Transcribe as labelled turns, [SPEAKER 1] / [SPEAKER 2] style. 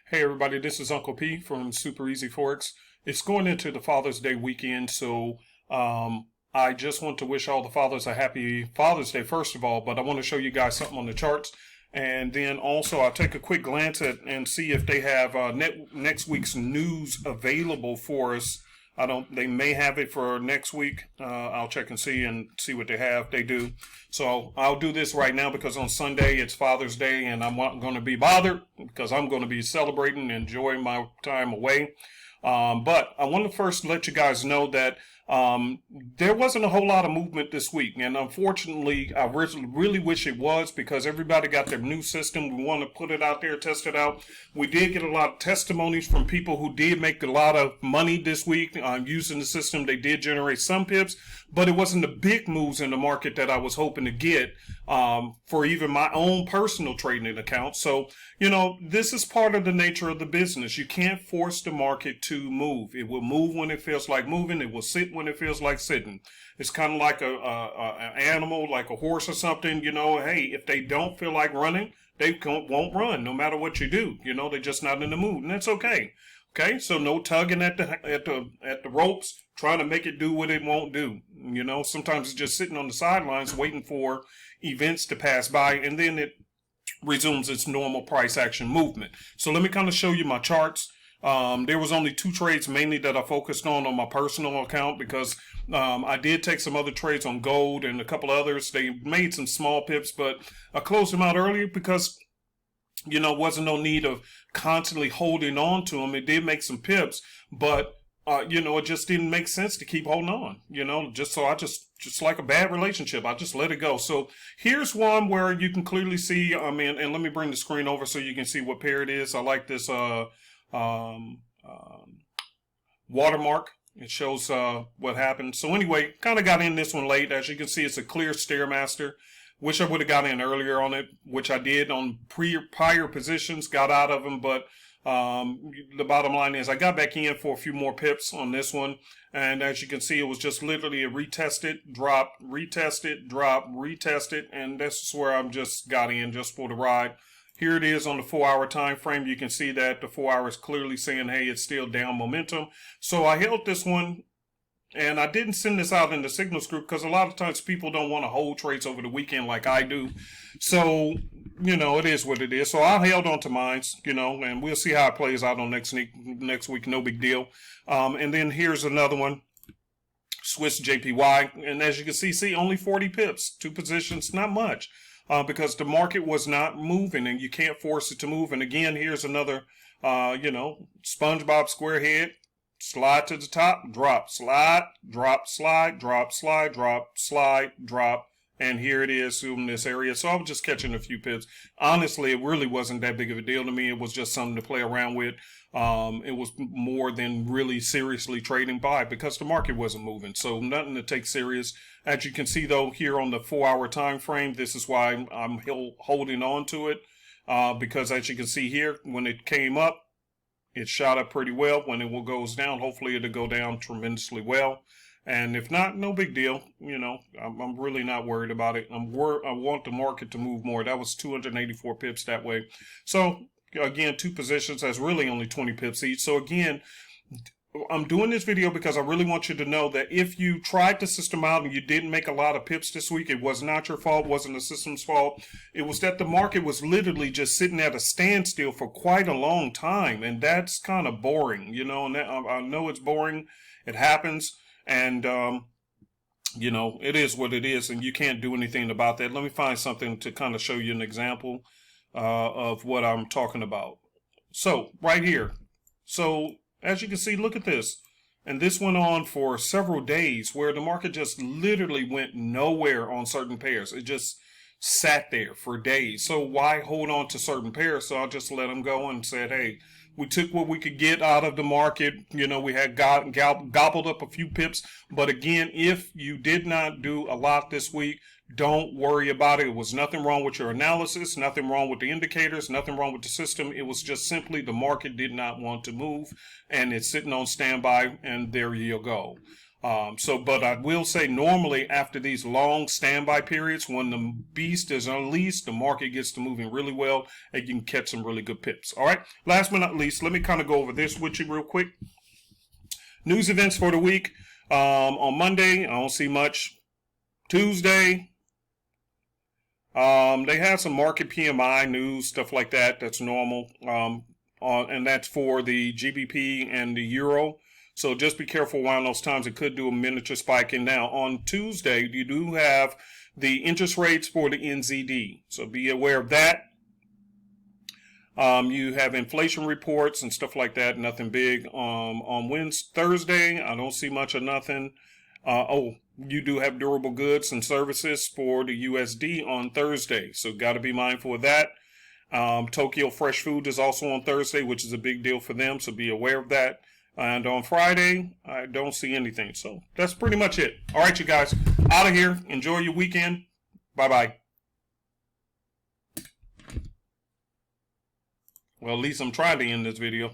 [SPEAKER 1] Hey everybody, this is Uncle P from Super Easy Forex. It's going into the Father's Day weekend, so I just want to wish all the fathers a happy Father's Day first of all, but I want to show you guys something on the charts, and then also I'll take a quick glance at and see if they have next week's news available for us. They may have it for next week. I'll check and see what they have. They do. So I'll do this right now because on Sunday it's Father's Day and I'm not going to be bothered because I'm going to be celebrating and enjoying my time away. But I want to first let you guys know that there wasn't a whole lot of movement this week, and unfortunately I really wish it was, because everybody got their new system. We want to put it out there, test it out. We did get a lot of testimonies from people who did make a lot of money this week using the system. They did generate some pips, but it wasn't the big moves in the market that I was hoping to get for even my own personal trading account. So, you know, this is part of the nature of the business. You can't force the market to move. It will move when it feels like moving. It will sit when it feels like sitting. It's kind of like an animal, like a horse or something. You know, hey, if they don't feel like running, they won't run no matter what you do. You know, they're just not in the mood, and that's okay. Okay, so no tugging at the ropes, trying to make it do what it won't do. You know, sometimes it's just sitting on the sidelines waiting for events to pass by, and then it resumes its normal price action movement. So let me kind of show you my charts. There was only 2 trades mainly that I focused on my personal account, because I did take some other trades on gold and a couple others. They made some small pips, but I closed them out earlier because, you know, wasn't no need of constantly holding on to them. It did make some pips, but you know, it just didn't make sense to keep holding on, you know, just like a bad relationship. I just let it go. So here's one where you can clearly see, and let me bring the screen over so you can see what pair it is. I like this watermark. It shows what happened. So anyway, kind of got in this one late. As you can see, it's a clear Stairmaster. Wish I would have got in earlier on it, which I did on prior positions, got out of them, but the bottom line is I got back in for a few more pips on this one, and as you can see, it was just literally a retested, drop, retested, drop, retested, and that's where I'm just got in just for the ride. Here it is on the 4-hour time frame. You can see that the 4 hours clearly saying, hey, it's still down momentum. So I held this one, and I didn't send this out in the signals group because a lot of times people don't want to hold trades over the weekend like I do. So, you know, it is what it is. So I held on to mine, you know, and we'll see how it plays out on next week. No big deal. And then here's another one, Swiss JPY. And as you can see only 40 pips, 2 positions, not much, because the market was not moving and you can't force it to move. And again, here's another, you know, SpongeBob SquareHead. Slide to the top, drop, slide, drop, slide, drop, slide, drop, slide, drop, and here it is in this area. So I was just catching a few pips. Honestly, it really wasn't that big of a deal to me. It was just something to play around with. It was more than really seriously trading by because the market wasn't moving. So nothing to take serious. As you can see, though, here on the 4-hour time frame, this is why I'm holding on to it, because as you can see here, when it came up, it shot up pretty well. When it goes down, hopefully it'll go down tremendously well. And if not, no big deal. You know, I'm really not worried about it. I want the market to move more. That was 284 pips that way. So again, 2 positions. That's really only 20 pips each. So again, I'm doing this video because I really want you to know that if you tried the system out and you didn't make a lot of pips this week, it was not your fault, wasn't the system's fault. It was that the market was literally just sitting at a standstill for quite a long time, and that's kind of boring, you know. And I know it's boring. It happens, and you know, it is what it is, and you can't do anything about that. Let me find something to kind of show you an example of what I'm talking about. So right here, so as you can see, look at this. And this went on for several days where the market just literally went nowhere on certain pairs. It just sat there for days. So why hold on to certain pairs? So I just let them go and said, hey, we took what we could get out of the market. You know, we had gobbled up a few pips. But again, if you did not do a lot this week, don't worry about it. It was nothing wrong with your analysis, nothing wrong with the indicators, nothing wrong with the system. It was just simply the market did not want to move, and it's sitting on standby, and there you go. But I will say normally after these long standby periods, when the beast is unleashed, the market gets to moving really well and you can catch some really good pips. All right. Last but not least, let me kind of go over this with you real quick. News events for the week. On Monday, I don't see much. Tuesday, they had some market PMI news, stuff like that. That's normal. And that's for the GBP and the Euro. So just be careful around those times. It could do a miniature spike. And now on Tuesday, you do have the interest rates for the NZD. So be aware of that. You have inflation reports and stuff like that. Nothing big. On Thursday, I don't see much of nothing. You do have durable goods and services for the USD on Thursday. So got to be mindful of that. Tokyo Fresh Food is also on Thursday, which is a big deal for them. So be aware of that. And on Friday, I don't see anything. So that's pretty much it. All right, you guys, out of here. Enjoy your weekend. Bye-bye. Well, at least I'm trying to end this video.